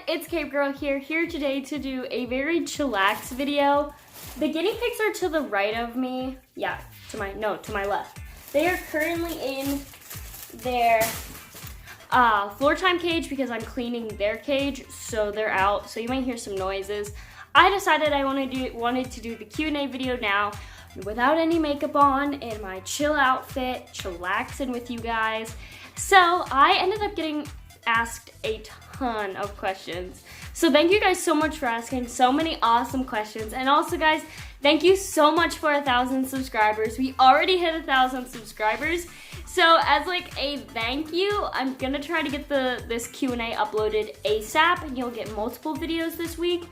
it's Cape Girl here today to do a very chillax video. The guinea pigs are to the right of me. Yeah, to my left. They are currently in their floor time cage because I'm cleaning their cage, so they're out. So you might hear some noises. I decided I wanted to do the Q&A video now without any makeup on in my chill outfit, chillaxing with you guys. So I ended up getting asked a ton of questions. So thank you guys so much for asking so many awesome questions. And also guys, thank you so much for 1,000 subscribers. We already hit 1,000 subscribers. So as like a thank you, I'm gonna try to get this Q&A uploaded ASAP, and you'll get multiple videos this week.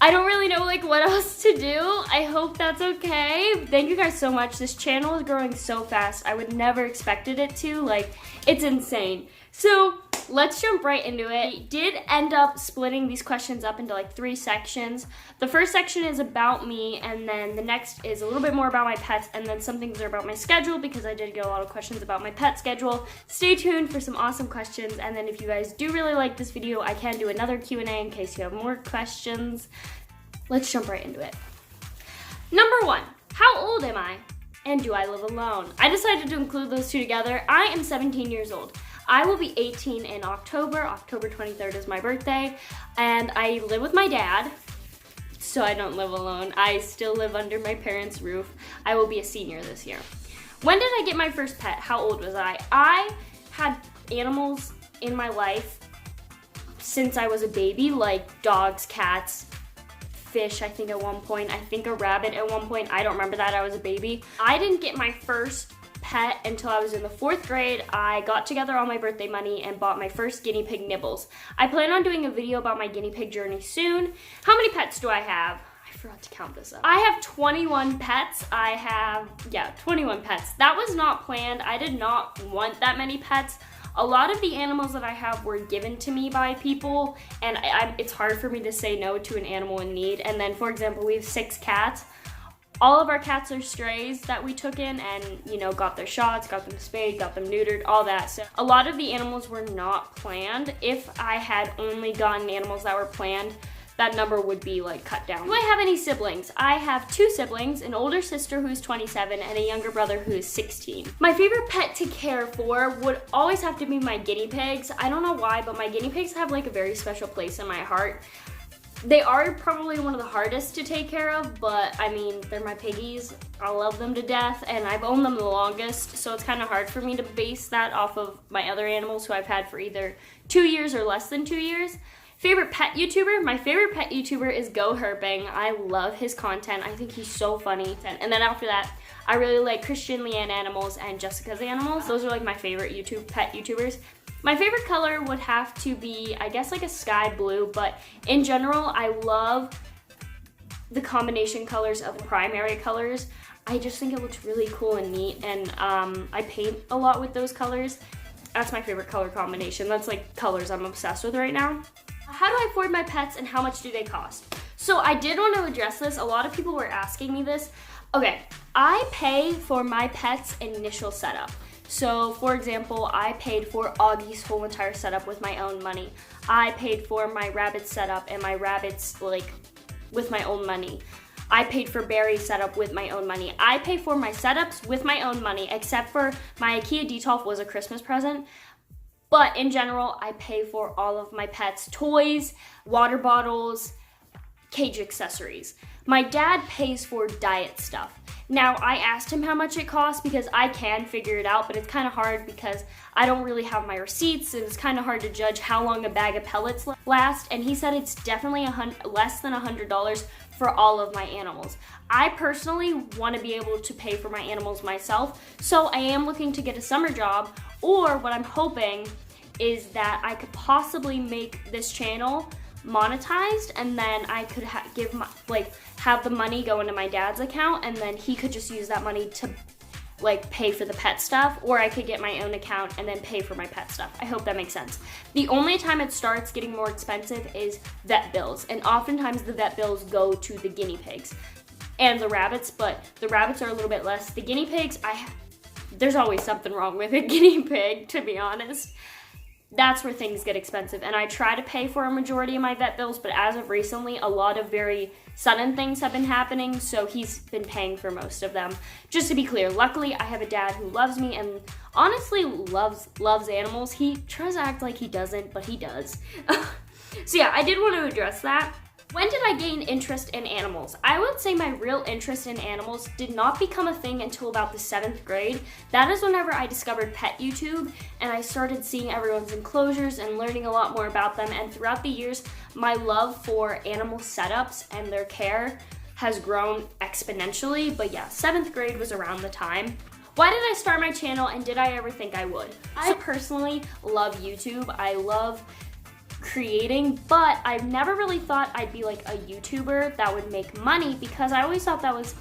I don't really know like what else to do. I hope that's okay. Thank you guys so much. This channel is growing so fast. I would never expected it to. Like, it's insane. So let's jump right into it. We did end up splitting these questions up into like 3 sections. The first section is about me, and then the next is a little bit more about my pets, and then some things are about my schedule because I did get a lot of questions about my pet schedule. Stay tuned for some awesome questions, and then if you guys do really like this video, I can do another Q&A in case you have more questions. Let's jump right into it. Number 1, how old am I? And do I live alone? I decided to include those two together. I am 17 years old. I will be 18 in October. October 23rd is my birthday. And I live with my dad, so I don't live alone. I still live under my parents' roof. I will be a senior this year. When did I get my first pet? How old was I? I had animals in my life since I was a baby, like dogs, cats, fish, I think at one point. I think a rabbit at one point. I don't remember that. I was a baby. I didn't get my first pet until I was in the 4th grade. I got together all my birthday money and bought my first guinea pig Nibbles. I plan on doing a video about my guinea pig journey soon. How many pets do I have? I forgot to count this up. I have 21 pets. 21 pets. That was not planned. I did not want that many pets. A lot of the animals that I have were given to me by people, and it's hard for me to say no to an animal in need. And then, for example, we have 6 cats. All of our cats are strays that we took in and, you know, got their shots, got them spayed, got them neutered, all that. So a lot of the animals were not planned. If I had only gotten animals that were planned, that number would be like cut down. Do I have any siblings? I have 2 siblings, an older sister who's 27 and a younger brother who is 16. My favorite pet to care for would always have to be my guinea pigs. I don't know why, but my guinea pigs have like a very special place in my heart. They are probably one of the hardest to take care of, but I mean, they're my piggies. I love them to death, and I've owned them the longest, so it's kind of hard for me to base that off of my other animals who I've had for either 2 years or less than 2 years. Favorite pet YouTuber? My favorite pet YouTuber is Go Herping. I love his content. I think he's so funny. And then after that, I really like Christian Leanne Animals and Jessica's Animals. Those are like my favorite pet YouTubers. My favorite color would have to be, I guess, like a sky blue, but in general, I love the combination colors of primary colors. I just think it looks really cool and neat, and I paint a lot with those colors. That's my favorite color combination. That's like colors I'm obsessed with right now. How do I afford my pets and how much do they cost? So I did want to address this. A lot of people were asking me this. Okay, I pay for my pet's initial setup. So for example, I paid for Augie's whole entire setup with my own money. I paid for my rabbit setup and my rabbits like with my own money. I paid for Barry's setup with my own money. I pay for my setups with my own money, except for my IKEA Detolf was a Christmas present. But in general, I pay for all of my pets' toys, water bottles, cage accessories. My dad pays for diet stuff. Now, I asked him how much it costs because I can figure it out, but it's kind of hard because I don't really have my receipts, and it's kind of hard to judge how long a bag of pellets last, and he said it's definitely less than $100 for all of my animals. I personally want to be able to pay for my animals myself, so I am looking to get a summer job, or what I'm hoping is that I could possibly make this channel monetized, and then I could have the money go into my dad's account, and then he could just use that money to like pay for the pet stuff, or I could get my own account and then pay for my pet stuff. I hope that makes sense. The only time it starts getting more expensive is vet bills, and oftentimes the vet bills go to the guinea pigs and the rabbits, but the rabbits are a little bit less. The guinea pigs, there's always something wrong with a guinea pig, to be honest. that's where things get expensive. And I try to pay for a majority of my vet bills, but as of recently, a lot of very sudden things have been happening, so he's been paying for most of them. Just to be clear, luckily I have a dad who loves me and honestly loves animals. He tries to act like he doesn't, but he does. So yeah, I did want to address that. When did I gain interest in animals? I would say my real interest in animals did not become a thing until about the 7th grade. That is whenever I discovered pet YouTube and I started seeing everyone's enclosures and learning a lot more about them. And throughout the years, my love for animal setups and their care has grown exponentially. But yeah, 7th grade was around the time. Why did I start my channel and did I ever think I would? I personally love YouTube. I love creating, but I've never really thought I'd be like a YouTuber that would make money because I always thought that was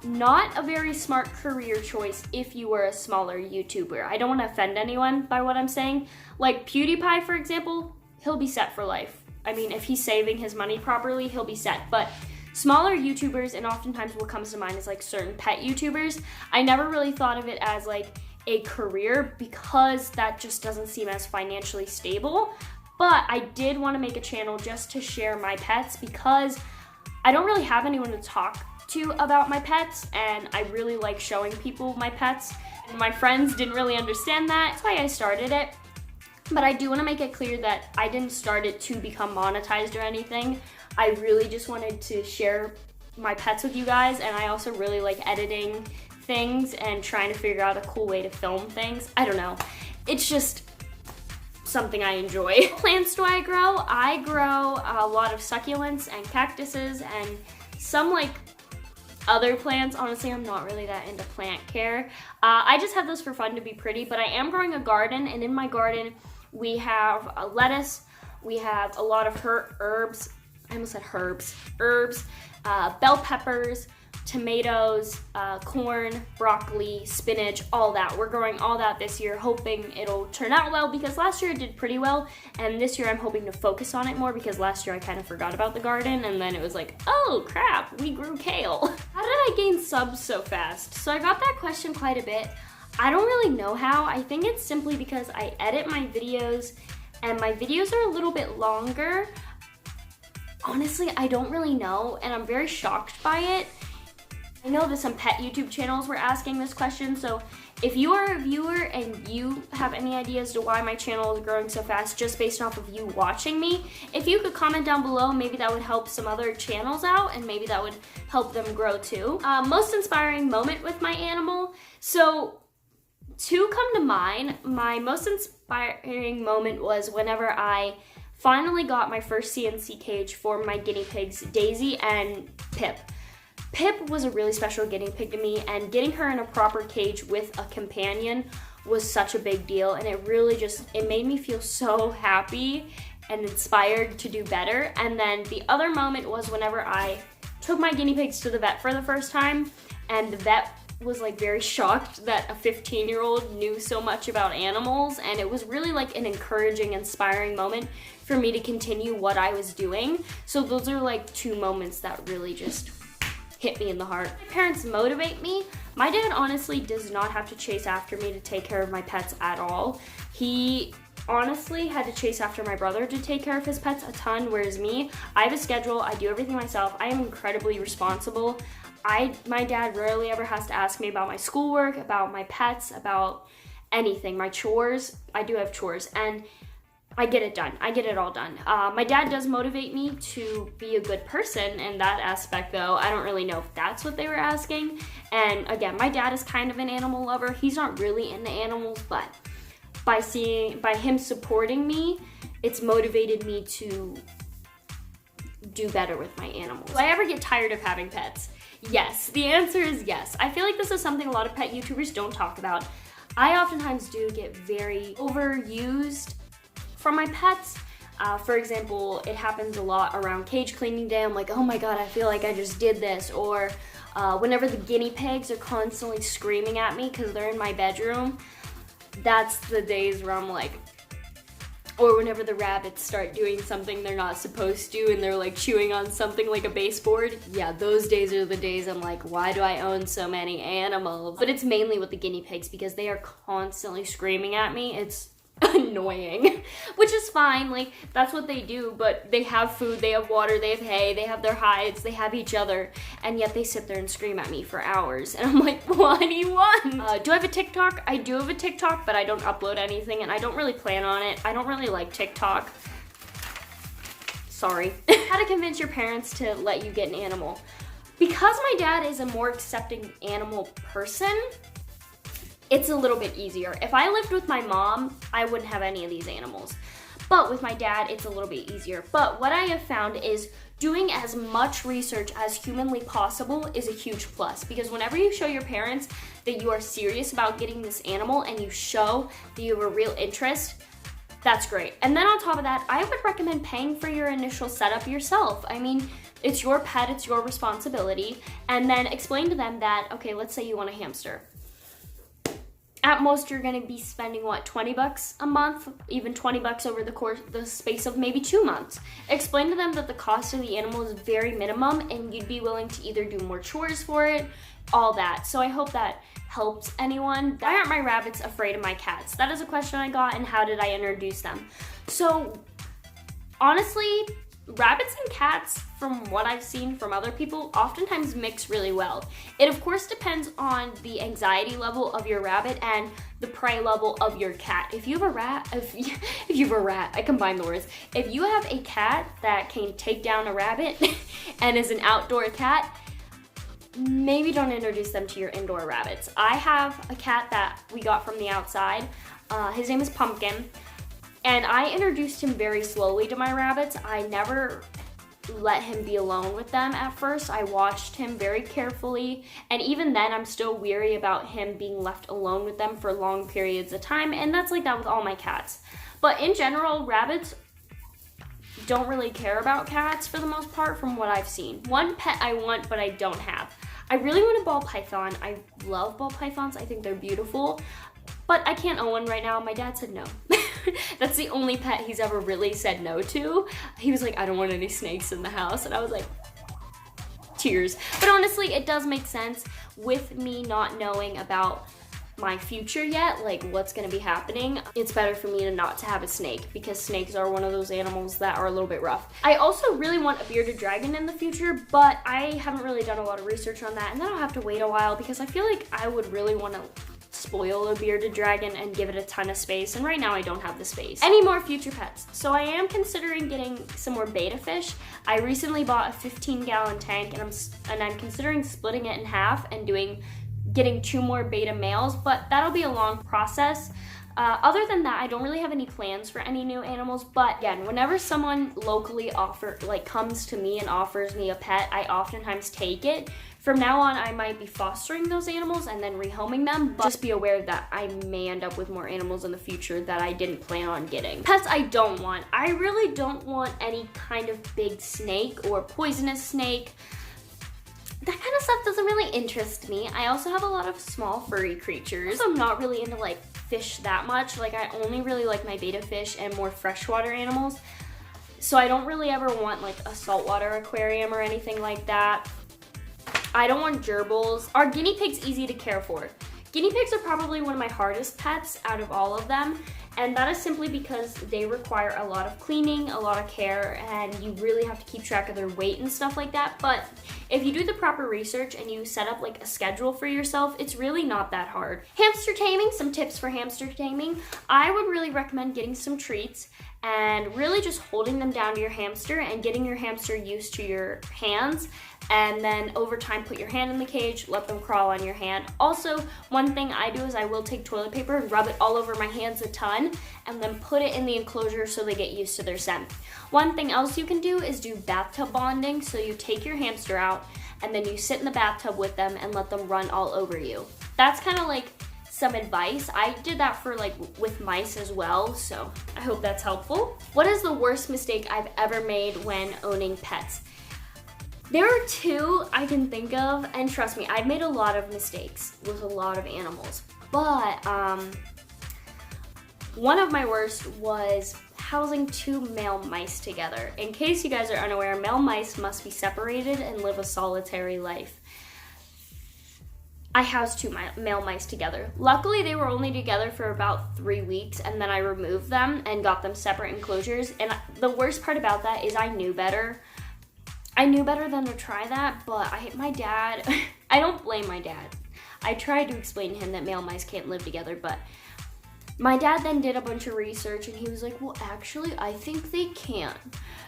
not a very smart career choice if you were a smaller YouTuber. I don't want to offend anyone by what I'm saying. Like PewDiePie, for example, he'll be set for life. I mean, if he's saving his money properly, he'll be set. But smaller YouTubers, and oftentimes what comes to mind is like certain pet YouTubers, I never really thought of it as like a career because that just doesn't seem as financially stable. But I did want to make a channel just to share my pets because I don't really have anyone to talk to about my pets, and I really like showing people my pets. And my friends didn't really understand that. That's why I started it. But I do want to make it clear that I didn't start it to become monetized or anything. I really just wanted to share my pets with you guys, and I also really like editing things and trying to figure out a cool way to film things. I don't know. It's just something I enjoy. What plants do I grow? I grow a lot of succulents and cactuses and some like other plants. Honestly, I'm not really that into plant care. I just have those for fun to be pretty, but I am growing a garden, and in my garden we have lettuce, we have a lot of herbs, I almost said herbs, bell peppers, tomatoes, corn, broccoli, spinach, all that. We're growing all that this year, hoping it'll turn out well because last year it did pretty well, and this year I'm hoping to focus on it more because last year I kind of forgot about the garden, and then it was like, oh crap, we grew kale. How did I gain subs so fast? So I got that question quite a bit. I don't really know how. I think it's simply because I edit my videos, and my videos are a little bit longer. Honestly, I don't really know, and I'm very shocked by it. I know that some pet YouTube channels were asking this question, so if you are a viewer and you have any ideas to why my channel is growing so fast just based off of you watching me, if you could comment down below, maybe that would help some other channels out and maybe that would help them grow too. Most inspiring moment with my animal. So two come to mind. My most inspiring moment was whenever I finally got my first CNC cage for my guinea pigs, Daisy and Pip. Pip was a really special guinea pig to me, and getting her in a proper cage with a companion was such a big deal, and it really it made me feel so happy and inspired to do better. And then the other moment was whenever I took my guinea pigs to the vet for the first time, and the vet was like very shocked that a 15-year-old knew so much about animals, and it was really like an encouraging, inspiring moment for me to continue what I was doing. So those are like two moments that really just hit me in the heart. My parents motivate me. My dad honestly does not have to chase after me to take care of my pets at all. He honestly had to chase after my brother to take care of his pets a ton, whereas me, I have a schedule, I do everything myself, I am incredibly responsible. My dad rarely ever has to ask me about my schoolwork, about my pets, about anything, my chores. I do have chores, and I get it done. I get it all done. My dad does motivate me to be a good person in that aspect, though. I don't really know if that's what they were asking. And again, my dad is kind of an animal lover. He's not really into animals, but by him supporting me, it's motivated me to do better with my animals. Do I ever get tired of having pets? Yes, the answer is yes. I feel like this is something a lot of pet YouTubers don't talk about. I oftentimes do get very overused from my pets. For example, it happens a lot around cage cleaning day. I'm like, oh my god, I feel like I just did this. Or whenever the guinea pigs are constantly screaming at me because they're in my bedroom, that's the days where I'm like, or whenever the rabbits start doing something they're not supposed to and they're like chewing on something like a baseboard. Yeah, those days are the days I'm like, why do I own so many animals? But it's mainly with the guinea pigs because they are constantly screaming at me. It's annoying, which is fine. Like, that's what they do, but they have food, they have water, they have hay, they have their hides, they have each other, and yet they sit there and scream at me for hours. And I'm like, what do you want? Do I have a TikTok? I do have a TikTok, but I don't upload anything, and I don't really plan on it. I don't really like TikTok. Sorry. How to convince your parents to let you get an animal. Because my dad is a more accepting animal person, it's a little bit easier. If I lived with my mom, I wouldn't have any of these animals. But with my dad, it's a little bit easier. But what I have found is doing as much research as humanly possible is a huge plus, because whenever you show your parents that you are serious about getting this animal and you show that you have a real interest, that's great. And then on top of that, I would recommend paying for your initial setup yourself. I mean, it's your pet, it's your responsibility. And then explain to them that, okay, let's say you want a hamster. At most, you're gonna be spending, what, 20 bucks a month? Even 20 bucks over the space of maybe 2 months. Explain to them that the cost of the animal is very minimum and you'd be willing to either do more chores for it, all that. So I hope that helps anyone. Why aren't my rabbits afraid of my cats? That is a question I got, and how did I introduce them? So honestly, rabbits and cats, from what I've seen from other people, oftentimes mix really well. It of course depends on the anxiety level of your rabbit and the prey level of your cat. If you have a rat, if you have a rat, I combine the words. If you have a cat that can take down a rabbit and is an outdoor cat, maybe don't introduce them to your indoor rabbits. I have a cat that we got from the outside. His name is Pumpkin. And I introduced him very slowly to my rabbits. I never let him be alone with them at first. I watched him very carefully, and even then I'm still weary about him being left alone with them for long periods of time, and that's like that with all my cats. But in general, rabbits don't really care about cats for the most part from what I've seen. One pet I want but I don't have. I really want a ball python. I love ball pythons. I think they're beautiful. But I can't own one right now. My dad said no. That's the only pet he's ever really said no to. He was like, I don't want any snakes in the house. And I was like, tears. But honestly, it does make sense with me not knowing about my future yet, like what's gonna be happening. It's better for me to not to have a snake, because snakes are one of those animals that are a little bit rough. I also really want a bearded dragon in the future, but I haven't really done a lot of research on that, and then I'll have to wait a while because I feel like I would really want to spoil a bearded dragon and give it a ton of space, and right now I don't have the space. Any more future pets? So I am considering getting some more betta fish. I recently bought a 15-gallon tank, and I'm considering splitting it in half and getting 2 more betta males, but that'll be a long process. Other than that, I don't really have any plans for any new animals, but again, whenever someone locally comes to me and offers me a pet, I oftentimes take it. From now on, I might be fostering those animals and then rehoming them, but just be aware that I may end up with more animals in the future that I didn't plan on getting. Pets I don't want. I really don't want any kind of big snake or poisonous snake. That kind of stuff doesn't really interest me. I also have a lot of small furry creatures. I'm not really into like fish that much. Like, I only really like my betta fish and more freshwater animals. So I don't really ever want like a saltwater aquarium or anything like that. I don't want gerbils. Are guinea pigs easy to care for? Guinea pigs are probably one of my hardest pets out of all of them, and that is simply because they require a lot of cleaning, a lot of care, and you really have to keep track of their weight and stuff like that. But if you do the proper research and you set up like a schedule for yourself, it's really not that hard. Hamster taming, some tips for hamster taming. I would really recommend getting some treats and really just holding them down to your hamster and getting your hamster used to your hands, and then over time put your hand in the cage, let them crawl on your hand. Also, one thing I do is I will take toilet paper and rub it all over my hands a ton and then put it in the enclosure so they get used to their scent. One thing else you can do is do bathtub bonding. So you take your hamster out and then you sit in the bathtub with them and let them run all over you. That's kind of like some advice. I did that for with mice as well, so I hope that's helpful. What is the worst mistake I've ever made when owning pets? There are 2 I can think of, and trust me, I've made a lot of mistakes with a lot of animals, but one of my worst was housing 2 male mice together. In case you guys are unaware, male mice must be separated and live a solitary life. I housed two male mice together. Luckily, they were only together for about 3 weeks, and then I removed them and got them separate enclosures. And the worst part about that is I knew better. I knew better than to try that, but my dad, I don't blame my dad. I tried to explain to him that male mice can't live together, but my dad then did a bunch of research, and he was like, well, actually, I think they can.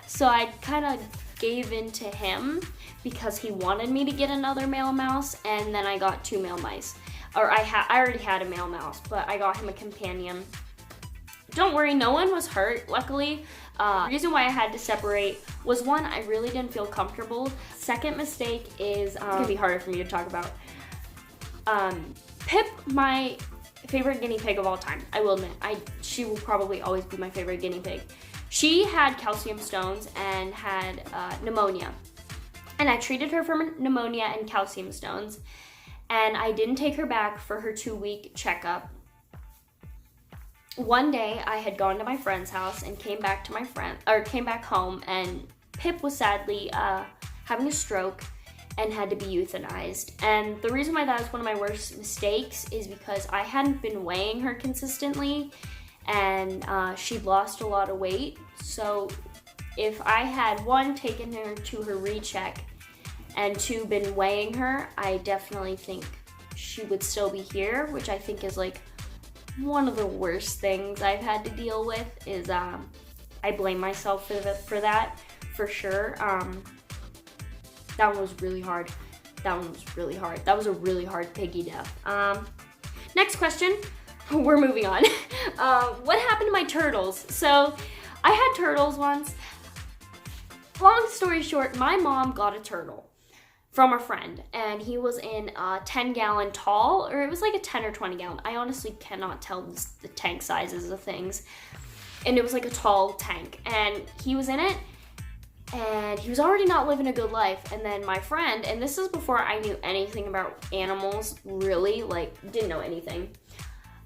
So I kind of gave in to him because he wanted me to get another male mouse, and then I got 2 male mice. Or I already had a male mouse, but I got him a companion. Don't worry, no one was hurt, luckily. The reason why I had to separate was, one, I really didn't feel comfortable. Second mistake is, it's gonna be harder for me to talk about. Pip, my favorite guinea pig of all time, I will admit. She will probably always be my favorite guinea pig. She had calcium stones and had pneumonia. And I treated her for pneumonia and calcium stones. And I didn't take her back for her 2-week checkup. One day I had gone to my friend's house and came back home, and Pip was sadly having a stroke and had to be euthanized. And the reason why that was one of my worst mistakes is because I hadn't been weighing her consistently, and she'd lost a lot of weight. So if I had, 1, taken her to her recheck, and 2, been weighing her, I definitely think she would still be here, which I think is like one of the worst things I've had to deal with. Is I blame myself for that, for sure. That one was really hard. That was a really hard piggy death. Next question. We're moving on. What happened to my turtles? So I had turtles once. Long story short, my mom got a turtle from a friend, and he was in a 10-gallon tall, or it was like a 10 or 20 gallon. I honestly cannot tell the tank sizes of things. And it was like a tall tank, and he was in it, and he was already not living a good life. And then my friend, and this is before I knew anything about animals, really, like, didn't know anything.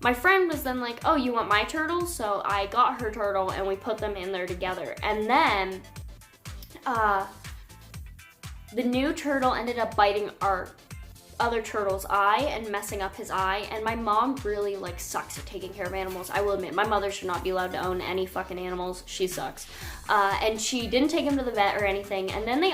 My friend was then like, oh, you want my turtle? So I got her turtle, and we put them in there together. And then the new turtle ended up biting our other turtle's eye and messing up his eye. And my mom really sucks at taking care of animals. I will admit, my mother should not be allowed to own any fucking animals. She sucks. And she didn't take him to the vet or anything. And then the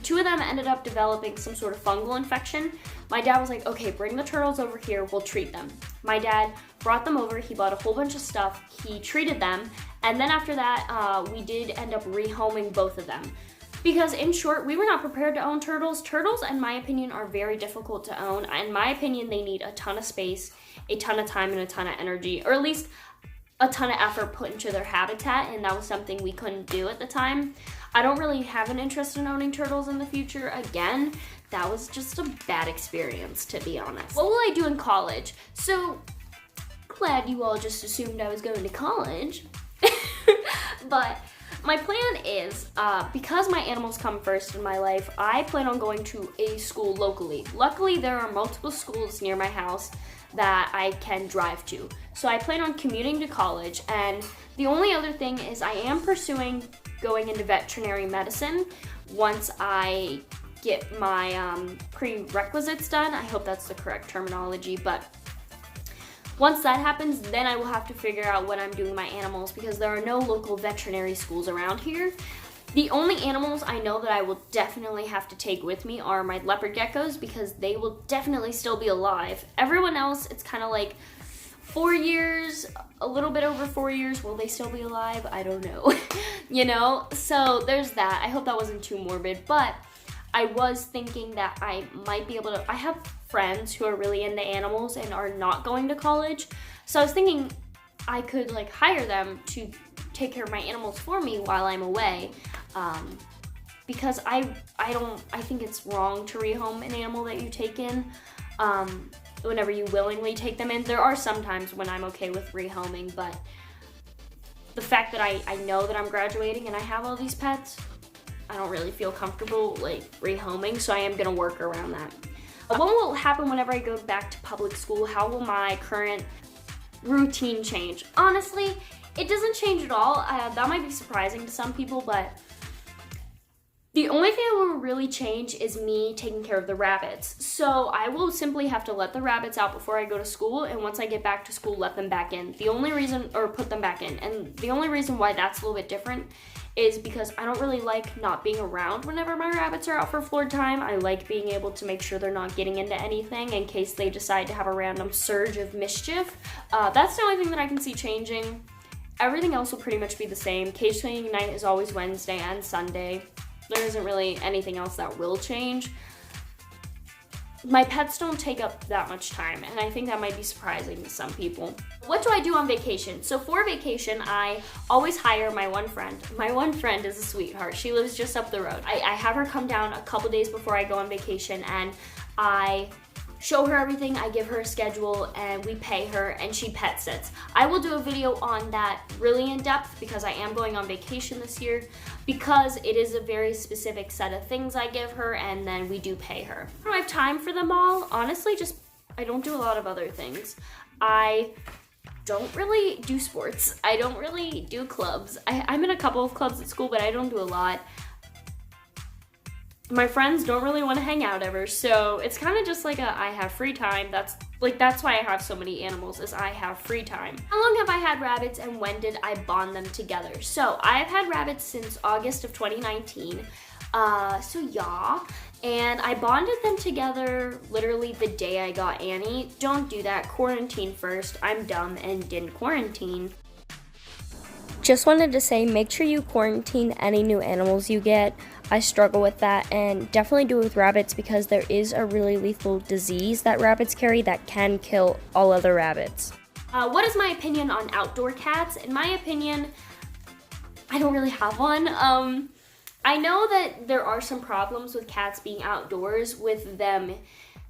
2 of them ended up developing some sort of fungal infection. My dad was like, okay, bring the turtles over here, we'll treat them. My dad brought them over, he bought a whole bunch of stuff, he treated them. And then after that, we did end up rehoming both of them. Because in short, we were not prepared to own turtles. Turtles, in my opinion, are very difficult to own. In my opinion, they need a ton of space, a ton of time, and a ton of energy, or at least a ton of effort put into their habitat, and that was something we couldn't do at the time. I don't really have an interest in owning turtles in the future. Again, that was just a bad experience, to be honest. What will I do in college? So, glad you all just assumed I was going to college. But my plan is, because my animals come first in my life, I plan on going to a school locally. Luckily, there are multiple schools near my house that I can drive to. So I plan on commuting to college, and the only other thing is I am pursuing going into veterinary medicine once I get my prerequisites done. I hope that's the correct terminology, but once that happens, then I will have to figure out what I'm doing with my animals, because there are no local veterinary schools around here. The only animals I know that I will definitely have to take with me are my leopard geckos, because they will definitely still be alive. Everyone else, it's kind of like 4 years, a little bit over 4 years. Will they still be alive? I don't know. You know? So there's that. I hope that wasn't too morbid, but I was thinking that I might be able to, I have friends who are really into animals and are not going to college. So I was thinking I could hire them to take care of my animals for me while I'm away. Because I think it's wrong to rehome an animal that you take in whenever you willingly take them in. There are some times when I'm okay with rehoming, but the fact that I know that I'm graduating and I have all these pets, I don't really feel comfortable rehoming, so I am gonna work around that. What will happen whenever I go back to public school? How will my current routine change? Honestly, it doesn't change at all. That might be surprising to some people, but The only thing that will really change is me taking care of the rabbits. So I will simply have to let the rabbits out before I go to school, and once I get back to school, let them back in. The only reason, or put them back in, and the only reason why that's a little bit different is because I don't really like not being around whenever my rabbits are out for floor time. I like being able to make sure they're not getting into anything in case they decide to have a random surge of mischief. That's the only thing that I can see changing. Everything else will pretty much be the same. Cage cleaning night is always Wednesday and Sunday. There isn't really anything else that will change. My pets don't take up that much time, and I think that might be surprising to some people. What do I do on vacation? So for vacation, I always hire my one friend. My one friend is a sweetheart. She lives just up the road. I have her come down a couple days before I go on vacation, and I show her everything, I give her a schedule, and we pay her, and she pet sits. I will do a video on that really in depth because I am going on vacation this year, because it is a very specific set of things I give her, and then we do pay her. I don't have time for them all. Honestly, I don't do a lot of other things. I don't really do sports. I don't really do clubs. I'm in a couple of clubs at school, but I don't do a lot. My friends don't really want to hang out ever, so it's kind of just like I have free time. That's why I have so many animals, is I have free time. How long have I had rabbits, and when did I bond them together? So I've had rabbits since August of 2019. So yeah, and I bonded them together literally the day I got Annie. Don't do that, quarantine first. I'm dumb and didn't quarantine. Just wanted to say, make sure you quarantine any new animals you get. I struggle with that, and definitely do it with rabbits because there is a really lethal disease that rabbits carry that can kill all other rabbits. What is my opinion on outdoor cats? In my opinion, I don't really have one. I know that there are some problems with cats being outdoors, with them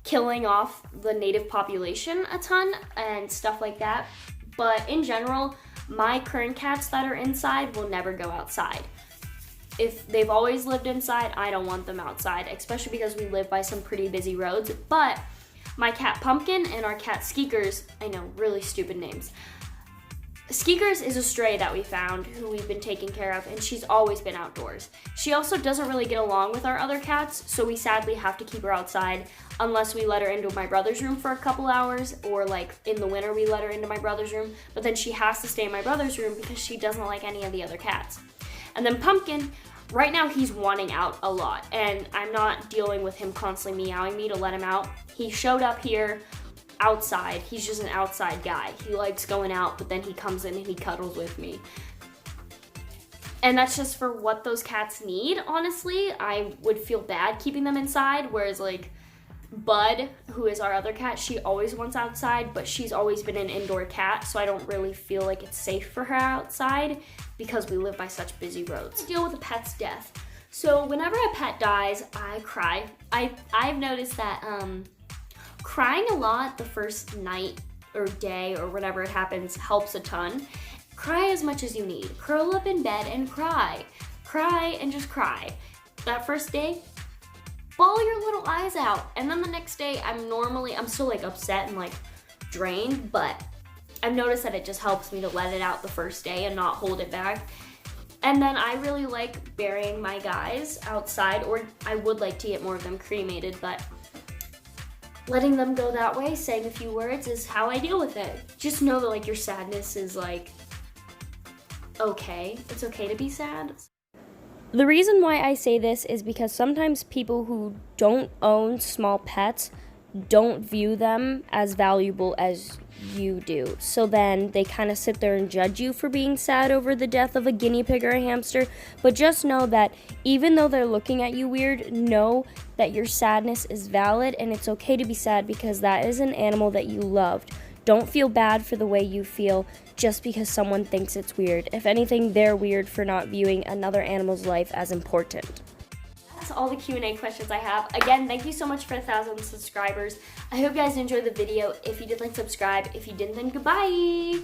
killing off the native population a ton and stuff like that. But in general, my current cats that are inside will never go outside. If they've always lived inside, I don't want them outside, especially because we live by some pretty busy roads. But my cat Pumpkin and our cat Skeekers, I know, really stupid names. Skeekers is a stray that we found who we've been taking care of, and she's always been outdoors. She also doesn't really get along with our other cats, so we sadly have to keep her outside unless we let her into my brother's room for a couple hours, or like in the winter we let her into my brother's room, but then she has to stay in my brother's room because she doesn't like any of the other cats. And then Pumpkin, right now he's wanting out a lot, and I'm not dealing with him constantly meowing me to let him out. He showed up here outside. He's just an outside guy. He likes going out, but then he comes in and he cuddles with me. And that's just for what those cats need, honestly. I would feel bad keeping them inside, whereas like Bud, who is our other cat, she always wants outside, but she's always been an indoor cat, so I don't really feel like it's safe for her outside because we live by such busy roads. I deal with a pet's death. So whenever a pet dies, I cry. I've noticed that crying a lot the first night or day or whenever it happens helps a ton. Cry as much as you need. Curl up in bed and cry. Cry and just cry. That first day, bawl your little eyes out. And then the next day, I'm still like upset and like drained, but I've noticed that it just helps me to let it out the first day and not hold it back. And then I really like burying my guys outside, or I would like to get more of them cremated, but letting them go that way, saying a few words, is how I deal with it. Just know that like your sadness is like okay. It's okay to be sad. The reason why I say this is because sometimes people who don't own small pets don't view them as valuable as you do. So then they kind of sit there and judge you for being sad over the death of a guinea pig or a hamster. But just know that even though they're looking at you weird, know that your sadness is valid and it's okay to be sad because that is an animal that you loved. Don't feel bad for the way you feel just because someone thinks it's weird. If anything, they're weird for not viewing another animal's life as important. That's all the Q&A questions I have. Again, thank you so much for 1,000 subscribers. I hope you guys enjoyed the video. If you did, like, subscribe. If you didn't, then goodbye.